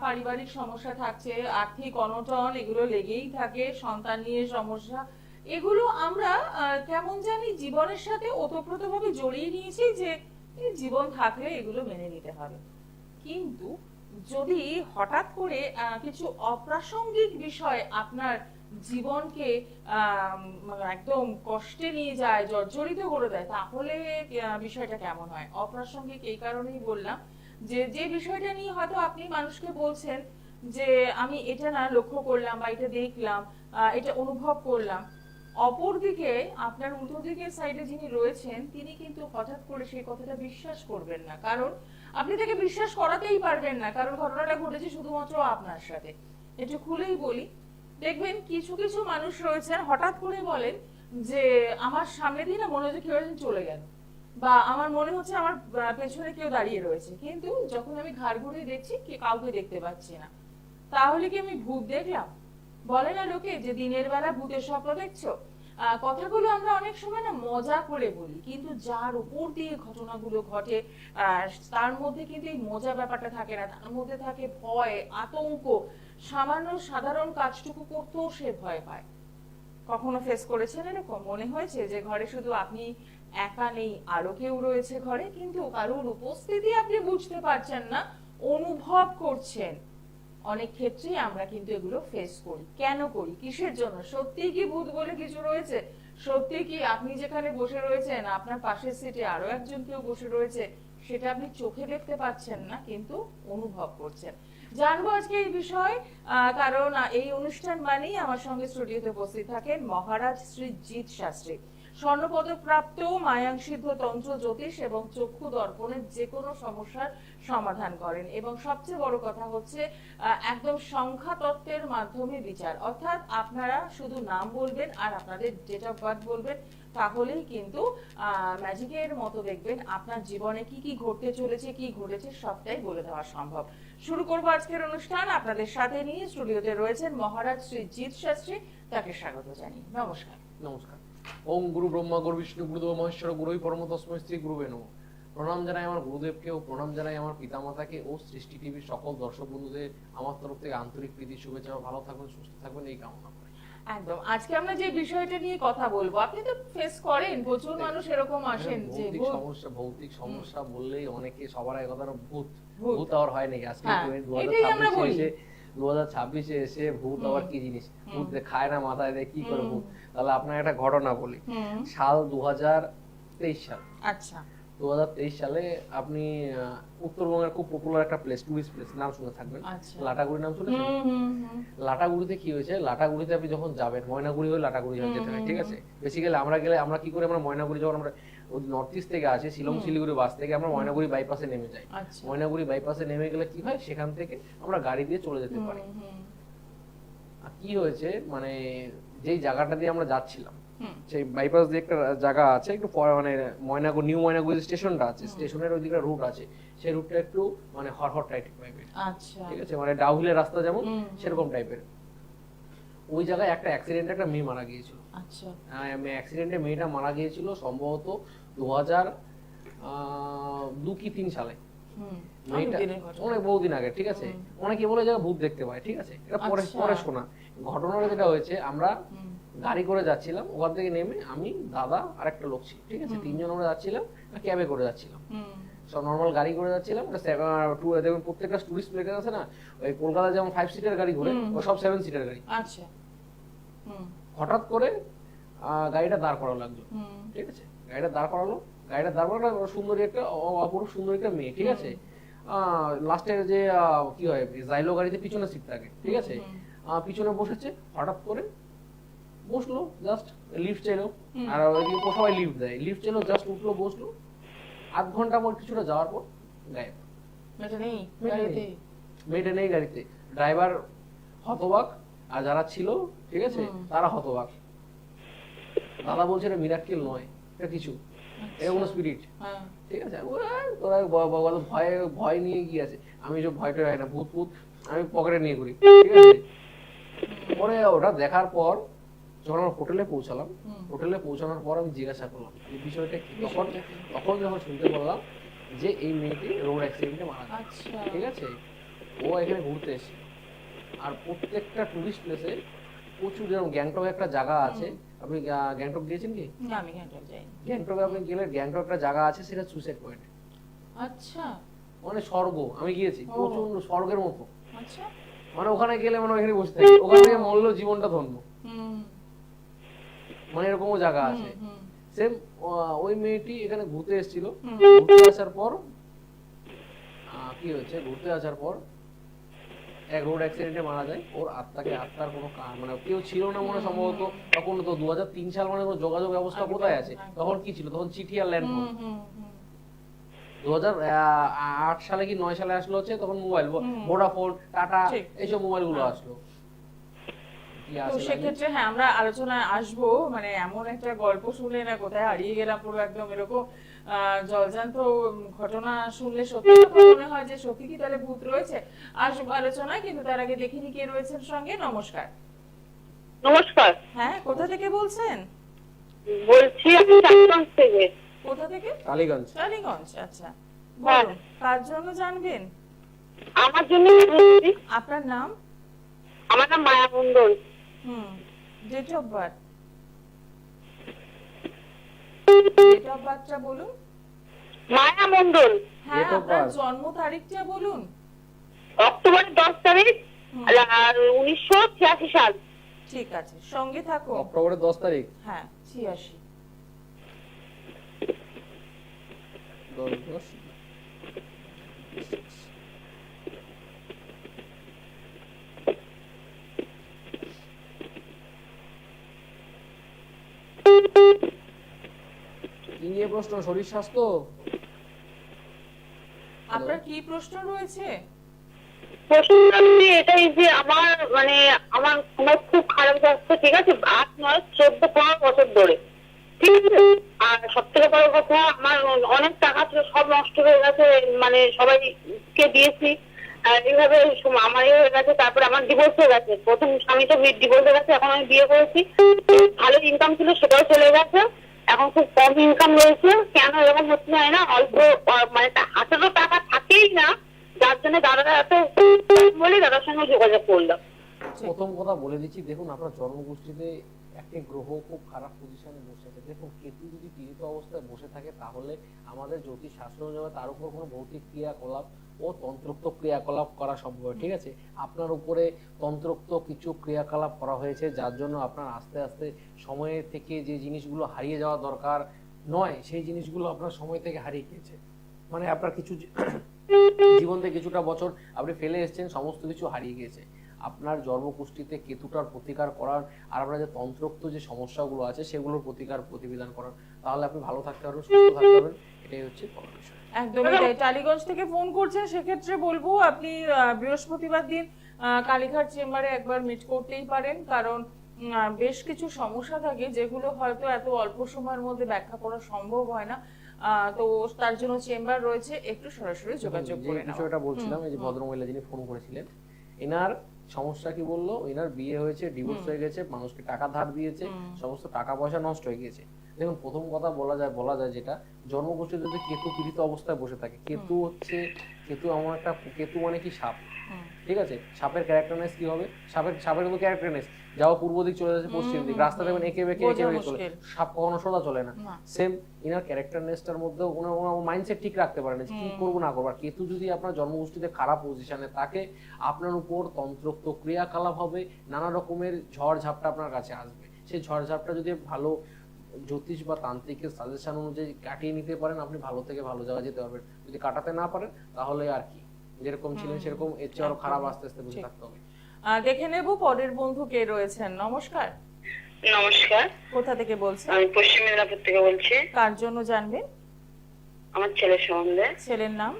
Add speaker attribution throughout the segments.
Speaker 1: পারিবারিক সমস্যা থাকছে, আর্থিক অনটন এগুলো লেগেই থাকে, সন্তান নিয়ে সমস্যা, এগুলো আমরা কেমন জানি জীবনের সাথে ওতপ্রোতভাবে জড়িয়ে নিয়েছি যে এই জীবন থাকলে এগুলো মেনে নিতে হবে। কিন্তু যদি হঠাৎ করে কিছু অপ্রাসঙ্গিক বিষয় আপনার জীবনকে একদম কষ্টে নিয়ে যায়, জর্জরিত করে দেয়, তাহলে বিষয়টা কেমন হয়? অপ্রাসঙ্গিক এই কারণেই বললাম যে যে বিষয়টা নিয়ে হয়তো আপনি মানুষকে বলছেন যে আমি এটা না লক্ষ্য করলাম বা এটা দেখলাম, এটা অনুভব করলাম, অপরদিকে আপনার উল্টো দিকের সাইডে যিনি রয়েছেন তিনি কিন্তু হঠাৎ করে সেই কথাটা বিশ্বাস করবেন না, কারণ আপনি তাকে বিশ্বাস করাতেই পারবেন না, কারণ ঘটনাটা ঘটেছে শুধুমাত্র আপনার সাথে। একটু খুলেই বলি, দেখবেন কিছু কিছু মানুষ রয়েছেন হঠাৎ করে বলেন যে আমার সামনে দিয়ে না মনে হচ্ছে কেউ একজন চলে গেল, বা আমার মনে হচ্ছে আমার পেছনে কেউ দাঁড়িয়ে রয়েছে, কিন্তু যখন আমি ঘাড় ঘুরিয়ে দেখছি কাউকে দেখতে পাচ্ছি না। তাহলে কি আমি ভূত দেখলাম? বলে না লোকে যে দিনের বেলা ভূতের স্বপ্ন দেখছো। কথাগুলো আমরা অনেক সময় না মজা করে বলি, কিন্তু যার উপর দিয়ে ঘটনাগুলো ঘটে তার মধ্যে কিন্তু এই মজা ব্যাপারটা থাকে না, তার মধ্যে থাকে ভয়, আতঙ্ক। সামান্য সাধারণ কাজটুকু করতেও সে ভয় পায়। কখনো ফেস করেছেন এরকম? মনে হয়েছে যে ঘরে শুধু আপনি একা নেই, আরো কেউ রয়েছে ঘরে, কিন্তু কারোর উপস্থিতি আপনি বুঝতে পারছেন না, অনুভব করছেন। অনেক ক্ষেত্রেই আমরা কিন্তু এগুলো ফেস করি। কেন করি, কিসের জন্য? সত্যি কি ভূত বলে কিছু রয়েছে? সত্যি কি আপনি যেখানে বসে রয়েছেন আপনার পাশের সিটে আরো একজন কেউ বসে রয়েছে, সেটা আপনি চোখে দেখতে পাচ্ছেন না কিন্তু অনুভব করছেন? জানবো আজকে এই বিষয়, কারণ এই অনুষ্ঠান মানেই আমার সঙ্গে স্টুডিওতে উপস্থিত থাকেন মহারাজ শ্রী জিৎ শাস্ত্রী, স্বর্ণপদক প্রাপ্ত মায়াংসিদ্ধ তন্ত্র জ্যোতিষ এবং চক্ষু দর্পণের যে কোনো সমস্যার সমাধান করেন, এবং সবচেয়ে বড় কথা হচ্ছে একদম সংখ্যা তত্ত্বের মাধ্যমে বিচার, অর্থাৎ আপনারা শুধু নাম বলবেন আর আপনাদের ডেট অফ বার্থ বলবেন, তাহলেই কিন্তু ম্যাজিকের মতো দেখবেন আপনার জীবনে কি কি ঘটতে চলেছে, কি ঘটেছে সবটাই বলে দেওয়া সম্ভব। শুরু করবো আজকের অনুষ্ঠান। আপনাদের সাথে নিয়ে স্টুডিওতে রয়েছেন মহারাজ শ্রী জিৎ শাস্ত্রী, তাকে স্বাগত জানাই। নমস্কার।
Speaker 2: নমস্কার। ওম গুরু ব্রহ্মা গুরু বিষ্ণু গুরুদেব মহেশ্বর গুরুই পরম তস্মৈ শ্রী গুরুবে নমঃ। প্রণাম জানাই আমার গুরুদেবকে ও প্রণাম জানাই আমার পিতামাতাকে ও সৃষ্টি টিভির সকল দর্শক বন্ধুদের আমার তরফ থেকে আন্তরিক প্রীতি শুভেচ্ছা। ভালো থাকবেন, সুস্থ থাকবেন এই কামনা করি।
Speaker 1: একদম। আজকে আমরা যে বিষয়টা নিয়ে কথা বলবো, আপনি তো ফেস করেন, প্রচুর মানুষ এরকম আসেন যে
Speaker 2: ভৌতিক সমস্যা বললেই অনেকে সবার আগে কথা ভূত ভূত আর হয় নাকি। আজকে 2026 এসে ভূত আবার কি জিনিস? ভূত খায় না, মাথায় দেয়, কি করে ভূত? তাহলে আপনার একটা ঘটনা বলি। সাল 2023 সাল।
Speaker 1: আচ্ছা।
Speaker 2: 2023 সালে আপনি উত্তরবঙ্গের খুব পপুলার একটা প্লেস, টুরিস্ট প্লেস, নাম শুনে থাকবেন, লাটাগুড়ি নাম শুনেছেন? লাটাগুড়িতে কি হয়েছে, লাটাগুড়িতে আপনি যখন যাবেন, ময়নাগুড়ি হয়ে লাটাগুড়ি যেতে হয়, ঠিক আছে? বেসিক্যালি আমরা কি করে, আমরা ময়নাগুড়ি যখন আমরা নর্থ ইস্ট থেকে আসি, শিলং শিলিগুড়ি বাস থেকে আমরা ময়নাগুড়ি বাইপাসে নেমে যাই। ময়নাগুড়ি বাইপাসে নেমে গেলে কি হয়, সেখান থেকে আমরা গাড়ি দিয়ে চলে যেতে পারি। আর কি হয়েছে, মানে যেই জায়গাটা দিয়ে আমরা যাচ্ছিলাম, সেই বাইপাস দিয়ে একটা জায়গা আছে, একটু মানে ময়নাগুড়ি নিউ ময়নাগুড়ি স্টেশনটা আছে, স্টেশনের ওইদিকে রুট আছে, সেই রুটটা একটু মানে হরহর টাইপের। আচ্ছা, ঠিক আছে, মানে ডাউহিলের রাস্তা যেমন সেরকম টাইপের। ওই জায়গায় একটা অ্যাক্সিডেন্টে একটা মেয়ে মারা গিয়েছিল। আচ্ছা, অ্যাক্সিডেন্টে মেয়েটা মারা গিয়েছিল সম্ভবত 2002 কি 3 সালে। অনেক বহুদিন আগে, ঠিক আছে? অনেকে বলে যে ভূত দেখতে পায়, ঠিক আছে? এটা পরে শোনা ঘটনাটা। যেটা হয়েছে, আমরা গাড়ি করে যাচ্ছিলাম, ওখান থেকে নেমে আমি, দাদা আর একটা লোক ছিল, ঠিক আছে? 3 জন আমরা যাচ্ছিলাম, ক্যাবে করে যাচ্ছিলাম, সব নর্মাল গাড়ি করে যাচ্ছিলাম। দেখুন প্রত্যেকটা টুরিস্ট প্লেস আছে না, ওই কলকাতায় যেমন 5 সিটার গাড়ি ঘুরে, ও সব 7 সিটার গাড়ি। আচ্ছা। হঠাৎ করে গাড়িটা দাঁড় করা লাগলো, ঠিক আছে? গাড়িটা দাঁড় করালো, সুন্দরী একটা অপরূপ সুন্দরী একটা মেয়ে, ঠিক আছে? লাস্টের যে কি হয়, জাইলো গাড়িতে পিছনে সিট থাকে, ঠিক আছে? পিছনে বসেছে, হঠাৎ করে বসলো, জাস্ট লিফট চাইলো, আর ওইদিকে সবাই লিফট দেয়, লিফট চাইলো, জাস্ট উঠলো, বসলো, আধ ঘন্টা পর কিছুটা যাওয়ার পর গায়েব। মেয়েটা নেই গাড়িতে, ড্রাইভার হতবাক, আর যারা ছিল, ঠিক আছে, তারা হতবাক। দাদা বলছে এটা মিরাক্কেল নয়, এটা কিছু, এটা কোনো স্পিরিট, ঠিক আছে? তোরা ভয় নিয়ে গিয়ে আছে। আমি সব ভয়টা হয় না, ভূত আমি পকেটে নিয়ে ঘুরি, ঠিক আছে? পরে ওটা দেখার পর যখন আমরা হোটেলে পৌঁছালাম, হোটেলে পৌঁছানোর পর আমি জিজ্ঞাসা করলাম এই বিষয়টা কি। তখন যখন শুনতে বললাম যে এই মেয়েটি রোড অ্যাক্সিডেন্টে মারা গেছে, ঠিক আছে? ও এখানে ঘুরতে এসেছিল। আর প্রত্যেকটা টুরিস্ট প্লেসে প্রচুর, যেমন গ্যাংটকে একটা জায়গা আছে, আপনি গ্যাংটক গিয়েছেন কি?
Speaker 1: না, আমি গ্যাংটক যাইনি।
Speaker 2: গ্যাংটকে আপনি গেলে গ্যাংটক একটা জায়গা আছে, সেটা সুইসাইড পয়েন্ট,
Speaker 1: আচ্ছা
Speaker 2: মানে স্বর্গ। আমি গিয়েছি,
Speaker 1: ও।
Speaker 2: প্রচন্ড স্বর্গের মতো।
Speaker 1: আচ্ছা।
Speaker 2: মানে ওখানে গেলে মানে ওখানে বসে থাকি, ওখান থেকে মরলেও জীবনটা ধন্য,
Speaker 1: হুম
Speaker 2: মানে এরকমও জায়গা
Speaker 1: হুম
Speaker 2: আছে।
Speaker 1: হুম
Speaker 2: সেম ওই মেয়েটি এখানে ঘুরতে এসেছিল,
Speaker 1: হুম।
Speaker 2: ঘুরতে আসার পর কি হয়েছে, ঘুরতে আসার পর এক রোড অ্যাক্সিডেন্টে মারা যায়। ওর আত্মার কোনো মানে কেউ ছিল না মনে হয় সম্ভবত তখন। তো 2003 সাল, মানে কোনো যোগাযোগ ব্যবস্থা কোথায় আছে তখন? কি ছিল তখন? চিঠি আর ল্যান্ডফোন। 2008 সালে কি 9 সালে আসলো হচ্ছে তখন মোবাইল, ভোডাফোন, টাটা, এইসব মোবাইল গুলো আসলো।
Speaker 1: তো সেক্ষেত্রে হ্যাঁ, আমরা আলোচনায় আসবো। মানে এমন একটা গল্প শুনলে না কোথায় হারিয়ে গেলাম পুরো একদম, এরকম জলজান্ত ঘটনা শুনলে সত্যি তখন মনে হয় যে সত্যি কি তাহলে ভূত রয়েছে। আসবো আলোচনায়, কিন্তু তার আগে দেখিনি কে রয়েছেন সঙ্গে। নমস্কার।
Speaker 3: নমস্কার।
Speaker 1: হ্যাঁ, কোথা থেকে বলছেন?
Speaker 3: বলছি আমি টালিগঞ্জ থেকে।
Speaker 1: কোথা থেকে?
Speaker 2: টালিগঞ্জ।
Speaker 1: টালিগঞ্জ, আচ্ছা।
Speaker 3: হ্যাঁ।
Speaker 1: বলুন, কার জন্য জানবেন?
Speaker 3: আমার জন্য বলছি।
Speaker 1: আপনার নাম?
Speaker 3: আমার নাম Maya Mondal.
Speaker 1: Date of birth? Date of বার্থটা বলুন।
Speaker 3: মায়া মন্ডল।
Speaker 1: হ্যাঁ,
Speaker 2: Date of
Speaker 1: আপনার
Speaker 2: birth?
Speaker 1: জন্ম তারিখটা বলুন।
Speaker 3: অক্টোবর 10 তারিখ আর 1986 সাল।
Speaker 1: ঠিক আছে, সঙ্গে থাকো।
Speaker 2: অক্টোবরের 10 তারিখ।
Speaker 1: হ্যাঁ, 86।
Speaker 2: 10 কি নিয়ে প্রশ্ন? শরীর স্বাস্থ্য?
Speaker 1: আপনার কি প্রশ্ন রয়েছে?
Speaker 3: প্রশ্নটা হচ্ছে এটাই যে আমার মানে আমার খুব খারাপ স্বাস্থ্য, ঠিক আছে, 8, 9, 14, 15 বছর ধরে, ঠিক আছে। আর সব থেকে বড় কথা, আমার অনেক টাকা ছিল, সব নষ্ট হয়ে গেছে, মানে সবাইকে দিয়েছি। আর এইভাবে আমার হয়ে গেছে। তারপরে আমার ডিভোর্স হয়ে গেছে। প্রথম স্বামী তো ডিভোর্স হয়ে গেছে, এখন আমি বিয়ে করেছি। ভালো ইনকাম ছিল, সেটাও চলে গেছে। এখন খুব কম ইনকাম রয়েছে। কেন এরকম হচ্ছে জানি না। অল্প মানে হাতে তো টাকা থাকেই না, যার জন্য দাদারা এত বলে দাদার সঙ্গে যোগাযোগ করলাম।
Speaker 2: প্রথম কথা বলে দিচ্ছি, দেখুন আপনার জন্মকুষ্ঠিতে একটি গ্রহ খুব খারাপ পজিশনে বসে আছে। দেখুন, কেতু যদি পীড়িত অবস্থায় বসে থাকে তাহলে আমাদের জ্যোতিষ শাস্ত্র অনুযায়ী তার উপর কোনো ভৌতিক ক্রিয়াকলাপ ও তন্ত্রোক্ত ক্রিয়াকলাপ করা সম্ভব, ঠিক আছে। আপনার উপরে তন্ত্রোক্ত কিছু ক্রিয়াকলাপ করা হয়েছে, যার জন্য আপনার আস্তে আস্তে সময়ের থেকে যে জিনিসগুলো হারিয়ে যাওয়া দরকার নয়, সেই জিনিসগুলো আপনার সময় থেকে হারিয়ে গিয়েছে। মানে আপনার কিছু জীবন থেকে কিছুটা বছর আপনি ফেলে এসেছেন, সমস্ত কিছু হারিয়ে গিয়েছে। আপনার জন্মকুষ্ঠিতে কেতুটার প্রতিকার করার আর আপনার যে তন্ত্রোক্ত যে সমস্যাগুলো আছে সেগুলোর প্রতিবিধান করার, তাহলে আপনি ভালো থাকতে পারবেন, সুস্থ থাকতে পারবেন। এটাই হচ্ছে বড় বিষয়।
Speaker 1: একদমই তাই। টালিগঞ্জ থেকে ফোন করছেন, সেক্ষেত্রে বলবো আপনি বৃহস্পতিবার দিন কালীঘাট চেম্বারে একবার মিট করতেই পারেন। কারণ বেশ কিছু সমস্যা থাকে যেগুলো হয়তো এত অল্প সময়ের মধ্যে ব্যাখ্যা করা সম্ভব হয় না। তো তার জন্য চেম্বার রয়েছে, একটু সরাসরি যোগাযোগ করে
Speaker 2: যে
Speaker 1: নাও।
Speaker 2: বিষয়টা বলছিলাম, এই যে ভদ্রমহিলা যিনি ফোন করেছিলেন, এনার সমস্যা কি বললো, এনার বিয়ে হয়েছে, ডিভোর্স হয়ে গেছে, মানুষকে টাকা ধার দিয়েছে, সমস্ত টাকা পয়সা নষ্ট হয়ে গিয়েছে। দেখুন, প্রথম কথা বলা যায় যেটা, জন্মকুষ্ঠিতে যদি কেতু পীড়িত অবস্থায় বসে থাকে, কেতু এমন একটা, কেতু মানে কি সাপ, ঠিক আছে। সাপের ক্যারেক্টারনেস কি হবে? সাপের কিন্তু ক্যারেক্টারনেস, যাও পূর্ব দিক চলে যাচ্ছে পশ্চিম দিক, রাস্তা দেখবেন এঁকে বেঁকে চলে, সাপ কখনো সোজা চলে না। সেম ইনার ক্যারেক্টারনেসটার মধ্যে ওনার মাইন্ডসেট ঠিক রাখতে পারেন যে কি করবো না করবো। আর কেতু যদি আপনার জন্মকুষ্ঠিতে খারাপ পজিশনে থাকে, আপনার উপর তন্ত্রোক্ত ক্রিয়াকলাপ হবে, নানা রকমের ঝড় ঝাপটা আপনার কাছে আসবে। সেই ঝড় ঝাপটা যদি ভালো জ্যোতিষ বা তান্ত্রিকের সাজেশন অনুযায়ী কাটিয়ে নিতে পারেন, আপনি ভালো থেকে ভালো জায়গায় যেতে পারবেন। যদি কাটাতে না পারেন তাহলে আর কি, যেরকম ছিলেন সেরকম, এর চেয়ে আরো খারাপ আস্তে আস্তে বুঝে থাকতে হবে।
Speaker 1: দেখে নেব পরের বন্ধু কে রয়েছেন। নমস্কার।
Speaker 3: নমস্কার।
Speaker 1: কোথা থেকে বলছেন?
Speaker 3: আমি পশ্চিম মেদিনীপুর থেকে বলছি।
Speaker 1: কার জন্য জানবেন?
Speaker 3: আমার ছেলের সম্বন্ধে।
Speaker 1: ছেলের নাম?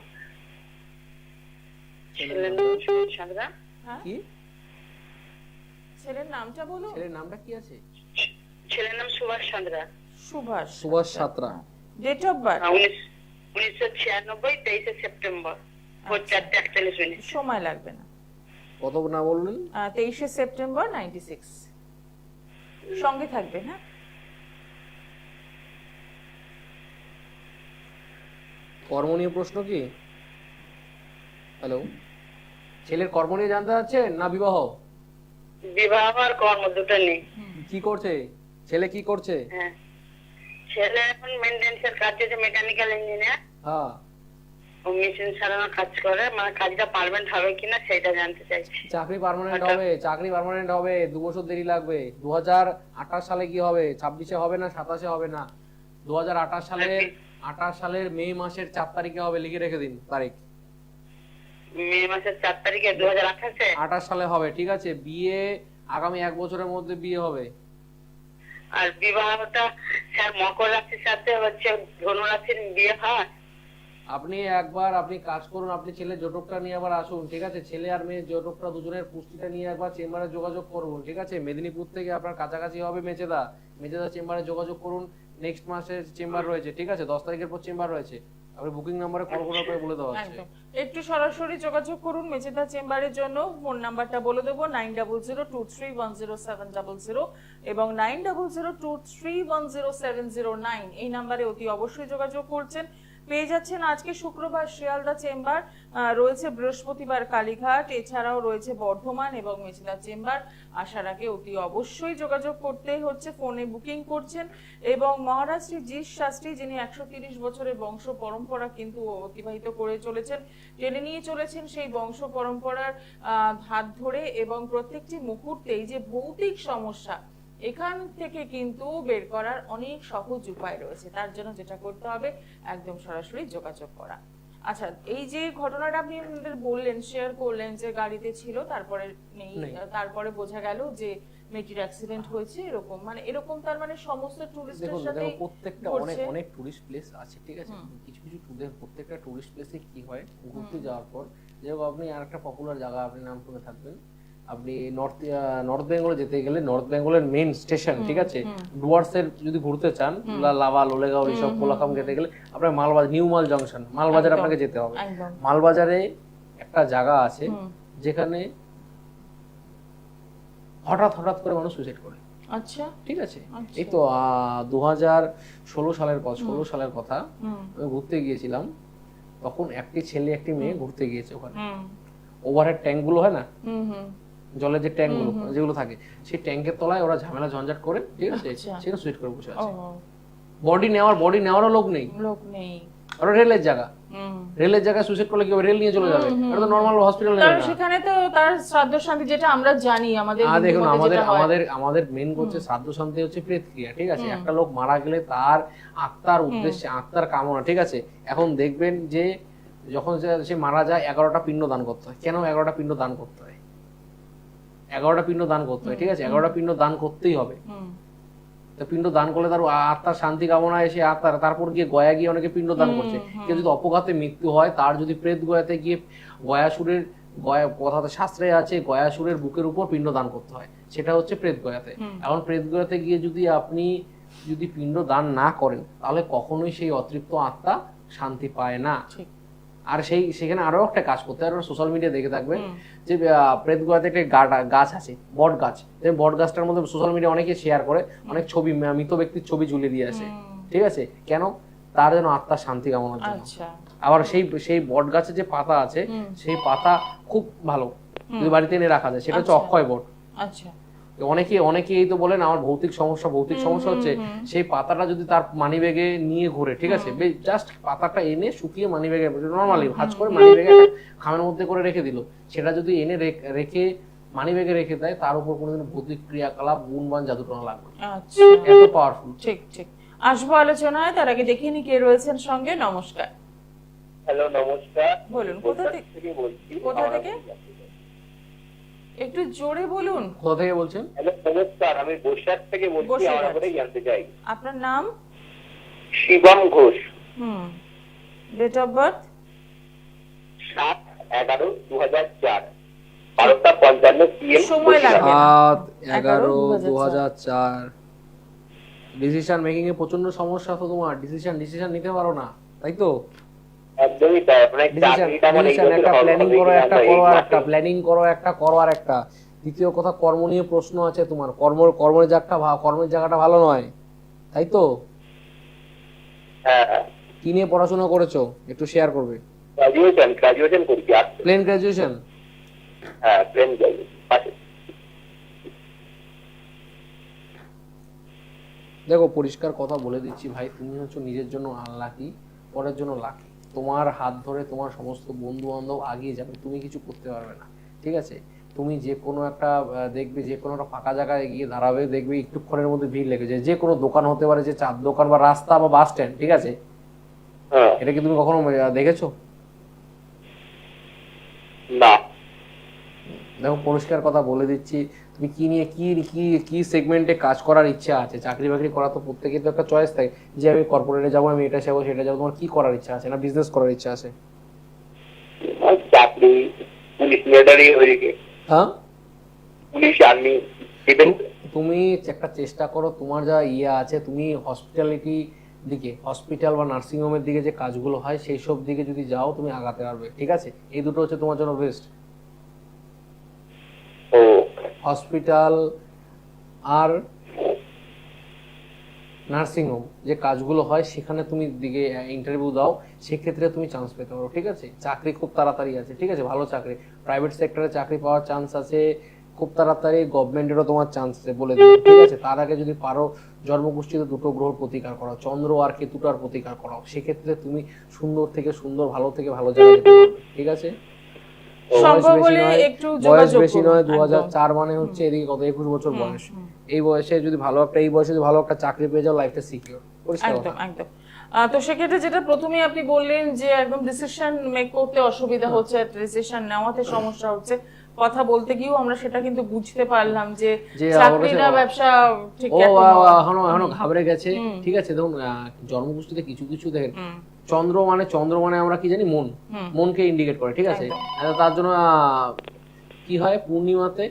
Speaker 3: ছেলের নাম সুভাষ সাঁতরা।
Speaker 1: হ্যাঁ,
Speaker 2: কি
Speaker 1: ছেলের নামটা বলুন।
Speaker 2: ছেলের নামটা কি আছে?
Speaker 3: ছেলের নাম Subhash Santra.
Speaker 1: Subhash
Speaker 2: Santra.
Speaker 1: Date of birth?
Speaker 3: 1996, 23 September, 4:41।
Speaker 1: সময় লাগবে না।
Speaker 2: কত না বললেন?
Speaker 1: 23 সেপ্টেম্বর 96। সঙ্গে থাকবেন। হ্যাঁ,
Speaker 2: কর্ম নিয়ে প্রশ্ন কি? হ্যালো, ছেলের কর্ম নিয়ে জানতে চাচ্ছেন না বিবাহ?
Speaker 3: বিবাহ আর কর্ম দুটো নেই।
Speaker 2: কি করছে ছেলে, কি করছে?
Speaker 3: হ্যাঁ, ছেলে এখন মেইনটেনেন্সের কাজ করছে, মেকানিক্যাল ইঞ্জিনিয়ার।
Speaker 2: হ্যাঁ,
Speaker 3: ও মেশিন সারানোর কাজ করে, মানে কাজটা পার্মানেন্ট হবে কিনা সেটা জানতে চাইছি।
Speaker 2: চাকরি পার্মানেন্ট হবে, চাকরি পার্মানেন্ট হবে, 2 বছর দেরি লাগবে। 2028 সালে কি হবে? 26-এ হবে না 27-এ হবে না, 2028 সালের মে মাসের 4 তারিখে হবে, লিখে রেখে দিন তারিখ।
Speaker 3: মে মাসের 4 তারিখে 2028-এ
Speaker 2: 28 সালে হবে, ঠিক আছে। বিয়ে আগামী 1 বছরের মধ্যে বিয়ে হবে।
Speaker 3: আর বিবাহটা স্যার মকর রাশির সাথে হচ্ছে ধনু রাশির বিয়ে হয়।
Speaker 2: আপনি কাজ করুন, আপনি ছেলে জটকটা নিয়ে আবার আসুন, ঠিক আছে। ছেলে আর মেয়ে জটকটা দুজনের পুষ্টিটা নিয়ে একবার চেম্বারে যোগাযোগ করুন, ঠিক আছে। মেদিনীপুর থেকে আপনার কাছাকাছি হবে মেচেদা চেম্বারে যোগাযোগ করুন। নেক্সট মাসে চেম্বার রয়েছে, ঠিক আছে, 10 তারিখের পর চেম্বার রয়েছে। আপনি বুকিং নাম্বারে কল করার পরে বলে দেওয়া হচ্ছে।
Speaker 1: একদম, একটু সরাসরি যোগাযোগ করুন মেচেদা চেম্বারের জন্য। ফোন নাম্বারটা বলে দেবো 9002310700 এবং 9002310709। এই নাম্বারে অতি অবশ্যই যোগাযোগ করছেন। পেয়ে যাচ্ছেন আজকে শুক্রবার শিয়ালদা চেম্বার, রয়েছে বৃহস্পতিবার কালীঘাট, এছাড়াও রয়েছে বর্ধমান এবং মেচেদা চেম্বার। আসার আগে অতি অবশ্যই যোগাযোগ করতেই হচ্ছে, ফোনে বুকিং করছেন। এবং মহারাজ শ্রী জি শাস্ত্রী, যিনি 130 বছরের বংশ পরম্পরা কিন্তু অতিবাহিত করে চলেছেন, টেনে নিয়ে চলেছেন সেই বংশ পরম্পরার হাত ধরে, এবং প্রত্যেকটি মুহূর্তে এই যে ভৌতিক সমস্যা এখান থেকে কিন্তু বের করার অনেক সহজ উপায় রয়েছে। তার জন্য যেটা করতে হবে একদম সরাসরি যোগাযোগ করা। আচ্ছা, এই যে ঘটনাটা আপনি আমাদের বললেন, শেয়ার করলেন যে গাড়িতে ছিল, তারপরে নেই, তারপরে বোঝা গেল যে মেয়েটির অ্যাক্সিডেন্ট হয়েছে, এরকম এরকম তার মানে সমস্ত টুরিস্টের সাথে
Speaker 2: প্রত্যেকটা অনেক টুরিস্ট প্লেস আছে, ঠিক আছে। কিছু কিছু প্রত্যেকটা টুরিস্ট প্লেসে কি হয়, ঘুরতে যাওয়ার পর, যেরকম আপনি আরেকটা পপুলার জায়গা আপনি নাম শুনে থাকবেন, আপনি নর্থ বেঙ্গলে যেতে গেলে নর্থ বেঙ্গলের মেইন স্টেশন, ঠিক আছে, ডুয়ার্স এর যদি ঘুরতে চান, লাভা লোলেগাঁও এইসব কোলাকাম যেতে গেলে আপনার মালবাজার, নিউ মাল জংশন, মালবাজার আপনাকে যেতে হবে। মালবাজারে একটা জায়গা আছে যেখানে হঠাৎ করে মানুষ সুইসাইড করে।
Speaker 1: আচ্ছা,
Speaker 2: ঠিক আছে। এই তো 2016 সালের কথা, আমি ঘুরতে গিয়েছিলাম, তখন একটি ছেলে একটি মেয়ে ঘুরতে গিয়েছে ওখানে। ওভারহেড ট্যাঙ্ক গুলো হয় না, জলের যে ট্যাঙ্ক গুলো যেগুলো থাকে, সেই ট্যাঙ্কের তলায় ওরা ঝামেলা ঝঞ্ঝাট করে, ঠিক আছে, সেখানে সুইট করে বসে আছে। বডি নেওয়ারও লোক নেই। ওরা রেলের জায়গায় সুইসাইড করলে কি হবে? রেল নিয়ে চলে যাবে, এটা তো নরমাল হসপিটাল নেবে না।
Speaker 1: সেখানে তো তার শ্রাদ্ধ শান্তি, যেটা আমরা জানি আমাদের
Speaker 2: দেখুন, আমাদের মেন করছে শ্রাদ্ধ শান্তি হচ্ছে প্রেতক্রিয়া, ঠিক আছে। একটা লোক মারা গেলে তার আত্মার উদ্দেশ্যে, আত্মার কামনা, ঠিক আছে। এখন দেখবেন যে যখন সে মারা যায় 11টা পিণ্ড দান করতে হয়। কেন 11টা পিণ্ড দান করতে হয়? 11টা পিণ্ড দান করতে হয়, ঠিক আছে। 11টা পিণ্ড দান করতেই হবে। তো পিণ্ড দান করলে তার আত্মার শান্তি কামনা এসে আত্মার, তারপর গিয়ে গয়া গিয়ে অনেকে পিণ্ড দান করছে। কেউ যদি অপঘাতে মৃত্যু হয়, তার যদি প্রেত গয়াতে গিয়ে কথাতে শাস্ত্রে আছে গয়াসুরের বুকের উপর পিণ্ড দান করতে হয়, সেটা হচ্ছে প্রেত গয়াতে। এখন প্রেত গয়াতে গিয়ে যদি আপনি পিণ্ড দান না করেন, তাহলে কখনোই সেই অতৃপ্ত আত্মা শান্তি পায় না। আর সেখানে আরো একটা কাজ করতে হয়, সোশ্যাল মিডিয়া দেখে থাকবেন যে প্রেত গোয়াতে একটা গাছ আছে, বট গাছ। বট গাছটার মধ্যে সোশ্যাল মিডিয়া অনেকে শেয়ার করে, অনেক ছবি, মৃত ব্যক্তির ছবি ঝুলিয়ে দিয়ে আসে, ঠিক আছে। কেন? তার যেন আত্মার শান্তি কামনার জন্য। আবার সেই বট গাছের যে পাতা আছে, সেই পাতা খুব ভালো, যদি বাড়িতে এনে রাখা যায়, সেটা হচ্ছে অক্ষয় বট। অনেকেই তো বলেন আমার ভৌতিক সমস্যা হচ্ছে, সেই পাতাটা যদি তার মানিব্যাগে নিয়ে ঘুরে, ঠিক আছে, জাস্ট পাতাটা এনে শুকিয়ে মানিব্যাগে নরমালি ভাঁজ করে মানিব্যাগে খামের মধ্যে করে রেখে দিল, সেটা যদি এনে রেখে মানিব্যাগে রেখে দেয়, তার উপর কোনোদিন ভৌতিক ক্রিয়াকলাপ, গুণবান জাদুটনা লাগবে। এত পাওয়ারফুল।
Speaker 1: ঠিক আসবো আলোচনায়, তার আগে দেখিনি কে রয়েছেন সঙ্গে। নমস্কার।
Speaker 4: হ্যালো, নমস্কার।
Speaker 1: বলুন, কোথা থেকে? একটু জোরে বলুন।
Speaker 2: কোথা থেকে বলছেন?
Speaker 4: হ্যালো, নমস্কার, আমি বৈশাখ থেকে বলছি। আমার ব্যাপারে জানতে চাই।
Speaker 1: আপনার নাম?
Speaker 4: Shivam Ghosh.
Speaker 1: Date of birth?
Speaker 4: 7/11/2004, 12:55 PM।
Speaker 1: সময় লাগবে
Speaker 2: 7/11/2004। ডিসিশন মেকিং এ প্রচন্ড সমস্যা তো তোমার, ডিসিশন নিতে পারো না, তাই তো?
Speaker 4: একদমই তাই।
Speaker 2: প্ল্যানিং করো একটা। দ্বিতীয় কথা, কর্ম নিয়ে প্রশ্ন আছে তোমার, কর্মের জায়গাটা ভালো নয়, তাই তো? কি নিয়ে পড়াশোনা করেছো একটু শেয়ার করবে?
Speaker 4: গ্রাজুয়েশন করছি।
Speaker 2: Plain graduation?
Speaker 4: হ্যাঁ প্রেম যাই পাশে।
Speaker 2: দেখো পরিষ্কার কথা বলে দিচ্ছি ভাই, তুমি হচ্ছে নিজের জন্য আনলাকি, পরের জন্য লাকি। তোমার হাত ধরে তোমার সমস্ত বন্ধু বান্ধব আগিয়ে যাবে, তুমি কিছু করতে পারবে না, ঠিক আছে? তুমি যে কোনো একটা দেখবে, যে কোনো একটা ফাঁকা জায়গায় গিয়ে দাঁড়াবে, দেখবে একটুক্ষণের মধ্যে ভিড় লেগে যায়। যে কোনো দোকান হতে পারে, যে চার দোকান বা রাস্তা বা বাস স্ট্যান্ড, ঠিক আছে?
Speaker 4: হ্যাঁ
Speaker 2: এটা কি তুমি কখনো দেখেছো?
Speaker 4: না
Speaker 2: দেখো পরিষ্কার কথা বলে দিচ্ছি, তুমি কি নিয়ে কি কি কি সেগমেন্টে কাজ করার ইচ্ছা আছে? চাকরি বাকরি করা তো প্রত্যেকের তো একটা চয়েস থাকে, যে আমি কর্পোরেটে যাবো, আমি এটা যাবো সেটা যাবো। তোমার কি করার ইচ্ছা আছে, না বিজনেস করার ইচ্ছা আছে?
Speaker 4: আর চাকরি, পুলিশ, মিলিটারি, ওইদিকে
Speaker 2: হ্যাঁ,
Speaker 4: পুলিশ, আর্মি, ডিফেন্স।
Speaker 2: তুমি একটা চেষ্টা করো, তোমার যা আছে, তুমি হসপিটালিটি দিকে, হসপিটাল বা নার্সিং হোমের দিকে যে কাজগুলো হয় সেই সব দিকে যদি যাও, তুমি আগাতে পারবে, ঠিক আছে? এই দুটো হচ্ছে তোমার জন্য বেস্ট।
Speaker 4: ও
Speaker 2: হসপিটাল আর নার্সিং হোম যে কাজগুলো হয়, সেখানে তুমি দিকে ইন্টারভিউ দাও, সেক্ষেত্রে তুমি চান্স পেতে পারো, ঠিক আছে? চাকরি খুব তাড়াতাড়ি আছে, ঠিক আছে? ভালো চাকরি, প্রাইভেট সেক্টরে চাকরি পাওয়ার চান্স আছে খুব তাড়াতাড়ি, গভর্নমেন্টেরও তোমার চান্স আছে বলে দিলাম, ঠিক আছে? তার আগে যদি পারো জন্মকুষ্ঠিতে দুটো গ্রহ প্রতিকার করাও, চন্দ্র আর কেতুটার প্রতিকার করাও, সেক্ষেত্রে তুমি সুন্দর থেকে সুন্দর, ভালো থেকে ভালো জায়গায় যেতে পারবে, ঠিক আছে?
Speaker 1: সম্ভব হলে একটু
Speaker 2: বয়স
Speaker 1: যোগাযোগ
Speaker 2: বেশি
Speaker 1: করুন,
Speaker 2: নয়,
Speaker 1: একদম।
Speaker 2: 2004 মানে হচ্ছে এদিকে কত 21 বছর বয়স। এই বয়সে যদি ভালো একটা, এই বয়সে যদি ভালো একটা চাকরি পেয়ে যাও, লাইফটা সিকিউর। পরিষ্কার
Speaker 1: একদম
Speaker 2: কথা।
Speaker 1: একদম। তো সেক্ষেত্রে যেটা প্রথমে আপনি বললেন যে একদম ডিসিশন মেক করতে অসুবিধা হচ্ছে, ডিসিশন নেওয়াতে সমস্যা হচ্ছে, কথা বলতে গিয়েও আমরা সেটা কিন্তু বুঝতে পারলাম যে
Speaker 2: যে
Speaker 1: চাকরিটা ব্যবসা ঠিক
Speaker 2: ও
Speaker 1: এখনো
Speaker 2: এখনো ঘাবড়ে গেছে, ঠিক আছে? দেখুন জন্মকুষ্ঠিতে কিছু কিছু দেখেন, চন্দ্র মানে আমরা কি জানি, মন, মনকে ইন্ডিকেট করে, ঠিক আছে? তার জন্য কি হয়, পূর্ণিমাতে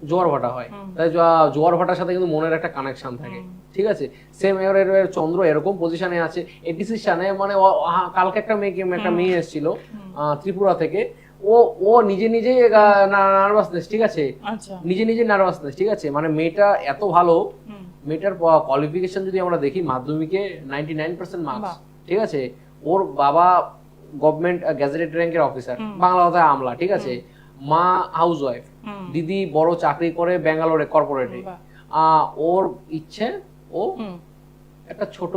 Speaker 2: জোয়ার ভাটা হয়, তাই জোয়ার ভাটার সাথে কিন্তু মনের একটা কানেকশন থাকে, ঠিক আছে? সেম এর চন্দ্র এরকম পজিশনে আছে, এই ডিসিশনে মানে কালকে একটা মেয়ে এসেছিল ত্রিপুরা থেকে, ও নিজে নিজে নার্ভাসনেস, ঠিক আছে? নিজে নিজে নার্ভাসনেস, ঠিক আছে? মানে মেয়েটা এত ভালো, মেয়েটার কোয়ালিফিকেশন যদি আমরা দেখি, মাধ্যমিকে 99% মার্কস, ঠিক আছে? ওর বাবা গভর্নমেন্ট গ্যাজেটেড র্যাঙ্কের অফিসার, বাংলা কথায় আমলা, ঠিক আছে? মা হাউস ওয়াইফ, দিদি বড় চাকরি করে ব্যাঙ্গালোরে কর্পোরেটে। ওর ইচ্ছে ও একটা ছোট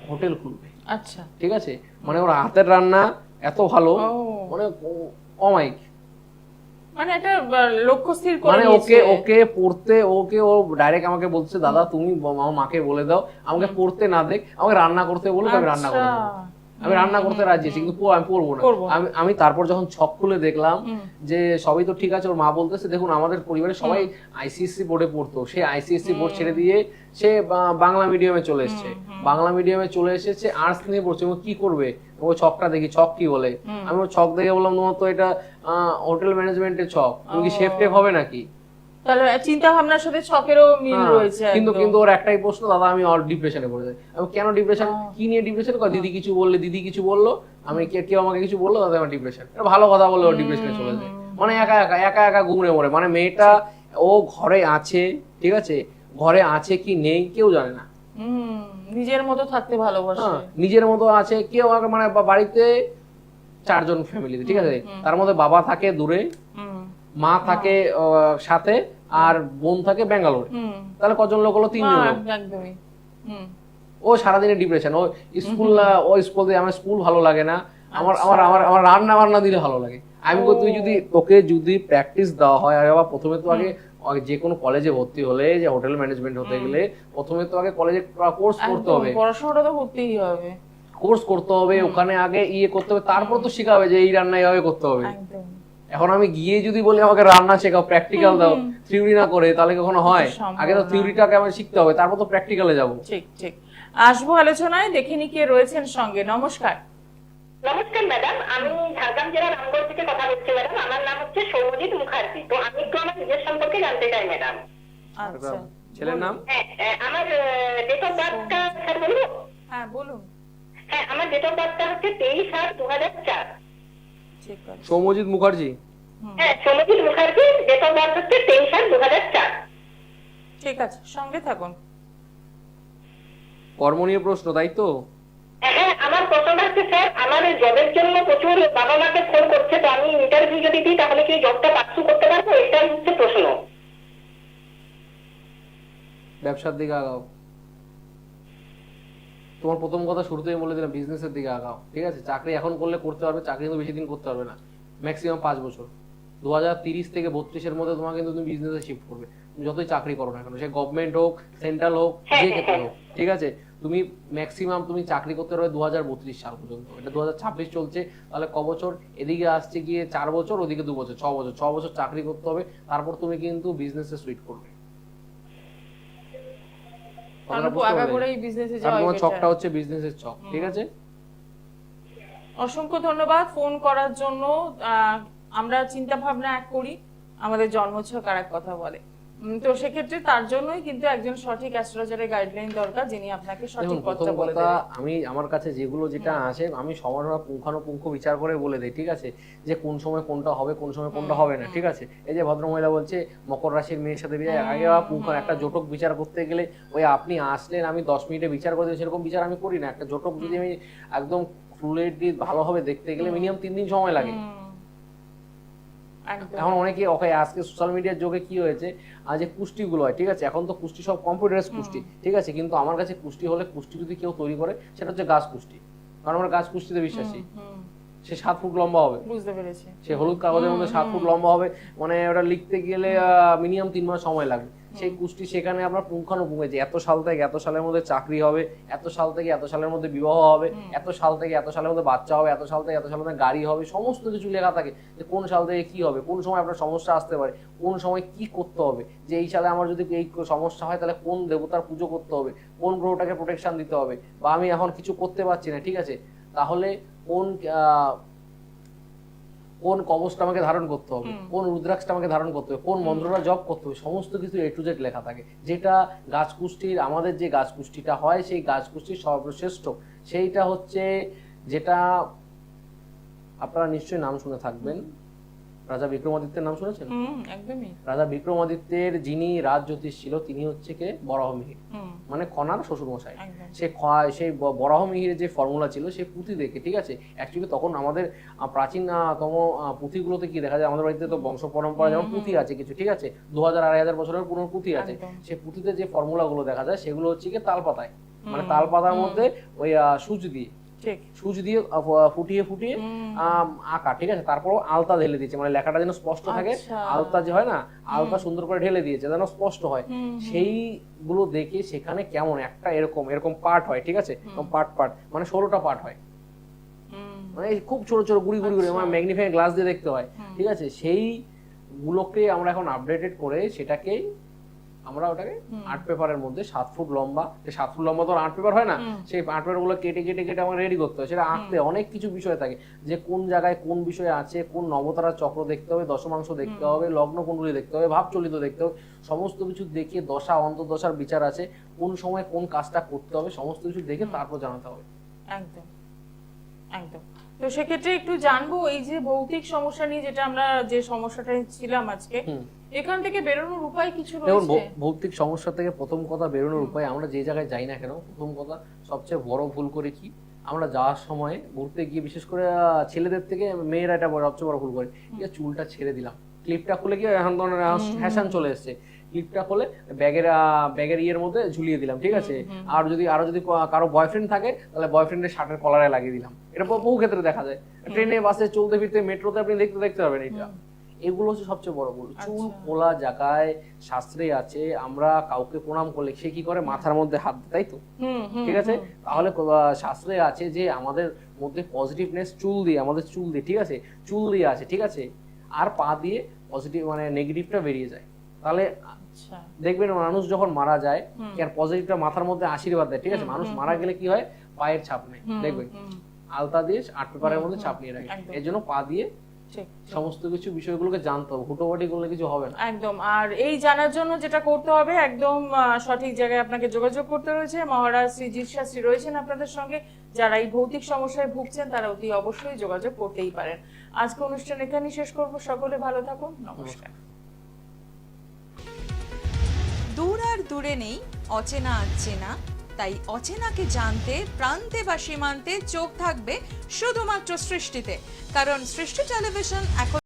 Speaker 2: হোটেল খুলবে,
Speaker 1: আচ্ছা,
Speaker 2: ঠিক আছে? মানে ওর হাতের রান্না এত ভালো, মানে অমাইক,
Speaker 1: মানে একটা লক্ষ্য স্থির করে
Speaker 2: মানে
Speaker 1: নিয়েছে।
Speaker 2: ওকে পড়তে, ও ডাইরেক্ট আমাকে বলছে, দাদা তুমি আমার মাকে বলে দাও আমাকে পড়তে না দেখ, আমাকে রান্না করতে বলুক, আমি রান্না করে দেবো। আমি রান্না করতে রাজি আছি, কিন্তু আমি পড়বো না। আমি তারপর যখন ছক খুলে দেখলাম যে সবই তো ঠিক আছে, ওর মা বলতেছে, দেখুন আমাদের পরিবারে সবাই আইসিএসসি বোর্ডে পড়তো, সে আইসিএসসি বোর্ড ছেড়ে দিয়ে সে বাংলা মিডিয়ামে চলে এসেছে, বাংলা মিডিয়ামে চলে এসেছে, আর্টস নিয়ে পড়ছে। ও কি করবে? ও ছকটা দেখি, ছক কি বলে। আমি ও ছক দেখে বললাম, তোমার তো এটা হোটেল ম্যানেজমেন্টের ছক, তুমি কি শেফ টেফ হবে নাকি?
Speaker 1: তাহলে চিন্তা ভাবনার সাথে ছকেরও মিল রয়েছে।
Speaker 2: কিন্তু ওর একটাই প্রশ্ন, দাদা আমি ডিপ্রেশনে পড়ে যাই। আমি কেন ডিপ্রেশন, কি নিয়ে ডিপ্রেশন? দিদি কিছু বললো, আমি কেউ আমাকে কিছু বললো, দাদা আমার ডিপ্রেশন। এটা ভালো কথা বললে ও ডিপ্রেশনে চলে যায়, মানে একা গুমড়ে মরে। মানে মেয়েটা ও ঘরে আছে, ঠিক আছে? ঘরে আছে কি নেই কেউ জানে না,
Speaker 1: নিজের মতো থাকতে ভালোবাসে,
Speaker 2: নিজের মতো আছে। কেউ মানে বাড়িতে 4 জন ফ্যামিলিতে, ঠিক আছে? তার মধ্যে বাবা থাকে দূরে, মা থাকে সাথে, আর বোন থাকে ব্যাঙ্গালোর। তাহলে কজন লোক হলো? 3 জন লোক।
Speaker 1: একদমই।
Speaker 2: ও সারাদিনে ডিপ্রেশন। ও স্কুল দিয়ে, আমার স্কুল ভালো লাগে না, আমার রান্না বান্না দিলে ভালো লাগে। আমি তোকে যদি প্র্যাকটিস দেওয়া হয়, আর আবার প্রথমে তো আগে যে কোনো কলেজে ভর্তি হলে, যে হোটেল ম্যানেজমেন্ট হতে গেলে, প্রথমে তো আগে কলেজে কোর্স করতে হবে,
Speaker 1: পড়াশোনাটা তো করতেই হবে,
Speaker 2: কোর্স করতে হবে, ওখানে আগে করতে হবে, তারপর তো শেখাবে যে এই রান্না এইভাবে করতে হবে। এখন আমি গিয়ে যদি বলি আমাকে রান্না শেখাও, প্র্যাকটিক্যাল দাও, থিওরি না করে, তাহলে কখনো হয়? আগে তো থিওরিটাকে আমার শিখতে হবে, তারপর তো প্র্যাকটিক্যালে যাব।
Speaker 1: ঠিক ঠিক। আসবো আলোচনায়, দেখিনি কে রয়েছেন সঙ্গে। নমস্কার।
Speaker 3: নমস্কার ম্যাডাম, আমি ঝাড়গ্রাম জেলার রামগড় থেকে কথা বলছি ম্যাডাম। আমার নাম হচ্ছে সৌমজিৎ মুখার্জি। তো আমি একটু আমার নিজের সম্পর্কে জানতে চাই ম্যাডাম।
Speaker 1: আচ্ছা,
Speaker 2: ছেলের নাম?
Speaker 3: আমার ডেট অফ বার্থটা স্যার বলবো?
Speaker 1: হ্যাঁ বলুন।
Speaker 3: হ্যাঁ, আমার ডেট অফ বার্থটা হচ্ছে 23/8/2004।
Speaker 1: ঠিক আছে।
Speaker 2: সৌম্যজিৎ মুখার্জি?
Speaker 3: হ্যাঁ, Soumyajit Mukherjee, date of birth হচ্ছে 23/8/2004।
Speaker 1: ঠিক আছে, সঙ্গে থাকুন।
Speaker 2: কর্ম নিয়ে প্রশ্ন, তাই তো?
Speaker 3: হ্যাঁ, আমার প্রশ্নটা হচ্ছে স্যার, আমার আমার জবের জন্য প্রচুর বাবা মাকে ফোন করছে, তো আমি ইন্টারভিউ যদি দিই তাহলে কি জবটা পার্সু করতে পারবো, এটাই হচ্ছে প্রশ্ন।
Speaker 2: ব্যবসার দিকে আগাও। তোমার প্রথম কথা শুরুতেই বলে দিলাম, বিজনেসের দিকে আগাও, ঠিক আছে? চাকরি এখন করলে করতে পারবে, চাকরি কিন্তু বেশি দিন করতে পারবে না, ম্যাক্সিমাম 5 বছর। 2030 থেকে 32-এর মধ্যে তোমাকে কিন্তু তুমি বিজনেসে শিফট করবে, তুমি যতই চাকরি করো না কেন, সে গভর্নমেন্ট হোক, সেন্ট্রাল হোক, যে ক্ষেত্রে হোক, ঠিক আছে? তুমি ম্যাক্সিমাম তুমি চাকরি করতে পারবে 2032 সাল পর্যন্ত। এটা 2026 চলছে, তাহলে ক বছর? এদিকে আসছে গিয়ে 4 বছর, ওদিকে 2 বছর, 6 বছর। 6 বছর চাকরি করতে হবে, তারপর তুমি কিন্তু বিজনেসে সুইট করবে। তোমার ছকটা হচ্ছে বিজনেসের ছক, ঠিক আছে?
Speaker 1: অসংখ্য ধন্যবাদ ফোন করার জন্য। আমরা চিন্তা ভাবনা এক করি, আমাদের জন্মছক আর এক কথা বলে। তো সেক্ষেত্রে তার জন্যই কিন্তু একজন সঠিক অ্যাস্ট্রোলজারের গাইডলাইন দরকার, যিনি আপনাকে সঠিক পথটা বলে দেবে।
Speaker 2: আমি আমার কাছে যেগুলো যেটা আসে আমি সবার পুঙ্খানুপুঙ্খ বিচার করে বলে দেই, ঠিক আছে? যে কোন সময় কোনটা হবে, কোন সময় কোনটা হবে না, ঠিক আছে? এই যে ভদ্রমহিলা বলছে মকর রাশির মেয়ের সাথে বিয়ে, আগে একটা জটক বিচার করতে গেলে ওই আপনি আসলেন আমি 10 মিনিটে বিচার করে দিই, সেরকম বিচার আমি করি না। একটা জটক যদি আমি একদম ফুলেটি ভালোভাবে দেখতে গেলে মিনিমাম 3 দিন সময় লাগে। এখন অনেকে আজকে সোশ্যাল মিডিয়ার যুগে কি হয়েছে, যে কুষ্টিগুলো হয়, ঠিক আছে? এখন তো কুষ্টি সব কম্পিউটারাইজ কুষ্টি, ঠিক আছে? কিন্তু আমার কাছে কুষ্টি হলে, কুষ্টি যদি কেউ তৈরি করে সেটা হচ্ছে গাছ কুষ্টি, কারণ আমরা গাছ কুষ্টিতে বিশ্বাসী। সে 7 ফুট লম্বা হবে, বুঝতে পেরেছি? সে হলুদ কাগজের মধ্যে 7 ফুট লম্বা হবে, মানে ওটা লিখতে গেলে মিনিমাম 3 মাস সময় লাগবে। সেই কুষ্টি সেখানে আমরা পুঙ্খানুপুঙ্খ, যে এত সাল থেকে এত সালের মধ্যে চাকরি হবে, এত সাল থেকে এত সালের মধ্যে বিবাহ হবে, এত সাল থেকে এত সালের মধ্যে বাচ্চা হবে, এত সাল থেকে এত সালের মধ্যে গাড়ি হবে, সমস্ত কিছু লেখা থাকে যে কোন সাল থেকে কি হবে, কোন সময় আপনার সমস্যা আসতে পারে, কোন সময় কি করতে হবে, যে এই সালে আমার যদি এই সমস্যা হয় তাহলে কোন দেবতার পুজো করতে হবে, কোন গ্রহটাকে প্রোটেকশন দিতে হবে, বা আমি এখন কিছু করতে পারছি না, ঠিক আছে? তাহলে কোন কবচটা আমাকে ধারণ করতে হবে, কোন রুদ্রাক্ষটা আমাকে ধারণ করতে হবে, কোন মন্ত্রটা জপ করতে হবে, সমস্ত কিছু A to Z লেখা থাকে। যেটা গাছ কুষ্টির, আমাদের যে গাছ কুষ্টিটা হয় সেই গাছ কুষ্টির সর্বশ্রেষ্ঠ, সেইটা হচ্ছে যেটা আপনারা নিশ্চয়ই নাম শুনে থাকবেন, রাজা বিক্রমাদিত্যের নাম শুনেছেন?
Speaker 1: একদমই।
Speaker 2: রাজা বিক্রমাদিত্যের যিনি রাজ জ্যোতিষ ছিল তিনি হচ্ছে কে? বরাহমিহির, মানে খনার শ্বশুর মশাই। সেই বরাহমিহির যে ফর্মুলা ছিল সেই পুঁথি দেখে, ঠিক আছে? অ্যাকচুয়ালি তখন আমাদের প্রাচীনতম পুঁথিগুলোতে কি দেখা যায়, আমাদের বাড়িতে তো বংশ পরম্পরা যেমন পুঁথি আছে কিছু, ঠিক আছে? 2000-2500 বছরের পুরনো পুঁথি আছে। সেই পুঁথিতে যে ফর্মুলা গুলো দেখা যায় সেগুলো হচ্ছে কি তাল পাতায়, মানে তাল পাতার মধ্যে ওই সুচ দিয়ে ফুটিয়ে ফুটিয়ে আঁকা, ঠিক আছে? তারপর আলতা ঢেলে দিয়েছে, মানে লেখাটা যেন স্পষ্ট থাকে। আলতা যে হয় না, আলতা সুন্দর করে ঢেলে দিয়েছে যেন স্পষ্ট হয়। সেইগুলো দেখে সেখানে কেমন একটা এরকম পার্ট হয়, ঠিক আছে? পার্ট মানে 16টা পার্ট হয়, মানে খুব ছোট ছোট গুড়ি গুড়ি করে, মানে ম্যাগনিফাইং গ্লাস দিয়ে দেখতে হয়, ঠিক আছে? সেই গুলোকে আমরা এখন আপডেটেড করে সেটাকে আমরা ওটাকে আর্ট পেপারের মধ্যে 7 ফুট লম্বা, 7 ফুট লম্বা তো আর্ট পেপার হয় না, সেই আর্ট পেপার গুলো কেটে কেটে কেটে আমরা রেডি করতে হয়। সেটা আঁকতে অনেক কিছু বিষয় থাকে, যে কোন জায়গায় কোন বিষয় আছে, কোন নবতারার চক্র দেখতে হবে, দশমাংশ দেখতে হবে, লগ্ন কুণ্ডলী দেখতে হবে, ভাবচলিত দেখতে হবে, সমস্ত কিছু দেখে দশা অন্তর্দশার বিচার আছে, কোন সময় কোন কাজটা করতে হবে, সমস্ত কিছু দেখে তারপর জানাতে হবে।
Speaker 1: একদম একদম। তো সেক্ষেত্রে একটু জানবো, এই যে ভৌতিক সমস্যা নিয়ে যেটা আমরা যে সমস্যাটা ছিলাম আজকে, এখান থেকে বেরোনোর উপায় কিছু রয়েছে?
Speaker 2: ভৌতিক সমস্যা থেকে প্রথম কথা বেরোনোর উপায়, আমরা যে জায়গায় যাই না কেন, প্রথম কথা সবচেয়ে বড় ভুল করে কি, আমরা যাওয়ার সময় ঘুরতে গিয়ে বিশেষ করে ছেলেদের থেকে মেয়েরা এটা সবচেয়ে বড় ভুল করে, চুলটা ছেড়ে দিলাম, ক্লিপটা খুলে গিয়ে এখন তো ফ্যাশন চলে এসছে, ক্লিপটা খুলে ব্যাগের ইয়ের মধ্যে ঝুলিয়ে দিলাম, ঠিক আছে? আর যদি কারো বয়ফ্রেন্ড থাকে তাহলে বয়ফ্রেন্ডের শার্টের কলারে লাগিয়ে দিলাম। এটা বহু ক্ষেত্রে দেখা যায়, ট্রেনে বাসে চলতে ফিরতে মেট্রোতে আপনি দেখতে পারবেন। এটা এগুলো হচ্ছে সবচেয়ে বড় ভুল। চুল খোলা জায়গায় শাস্ত্রে আছে আমরা কাউকে প্রণাম করলে সে কি করে, মাথার মধ্যে হাত দেয়, তাই তো? ঠিক আছে? তাহলে শাস্ত্রে আছে যে আমাদের মধ্যে পজিটিভনেস চুল দিয়ে, আমাদের চুল দিয়ে, ঠিক আছে? চুল দিয়ে আছে, ঠিক আছে? আর পা দিয়ে পজিটিভ মানে নেগেটিভটা বেরিয়ে যায়। তাহলে দেখবেন মানুষ যখন মারা যায় আর পজিটিভটা মাথার মধ্যে আশীর্বাদ দেয়, ঠিক আছে? মানুষ মারা গেলে কি হয়, পায়ের ছাপ নেই, দেখবেন আলতা দিয়ে আর্ট পেপারের মধ্যে ছাপ নিয়ে রাখে, এর জন্য পা দিয়ে সমস্ত কিছু বিষয়গুলোকে জানতে হবে, হুটোবাটি করলে কিছু হবে না।
Speaker 1: একদম। আর এই জানার জন্য যেটা করতে হবে, একদম সঠিক জায়গায় আপনাকে যোগাযোগ করতে রয়েছে। মহারাজ শ্রীজিৎ শাস্ত্রী রয়েছেন আপনাদের সঙ্গে, যারা এই ভৌতিক সমস্যায় ভুগছেন তারা অতি অবশ্যই যোগাযোগ করতেই পারেন। আজকে অনুষ্ঠান এখানেই শেষ করব। সকলে ভালো থাকুন, নমস্কার।
Speaker 5: দূর আর দূরে নেই অচেনা আচেনা, তাই অচেনাকে জানতে প্রান্তে বা সীমান্তে চোখ থাকবে শুধুমাত্র সৃষ্টিতে, কারণ সৃষ্টি টেলিভিশন এখন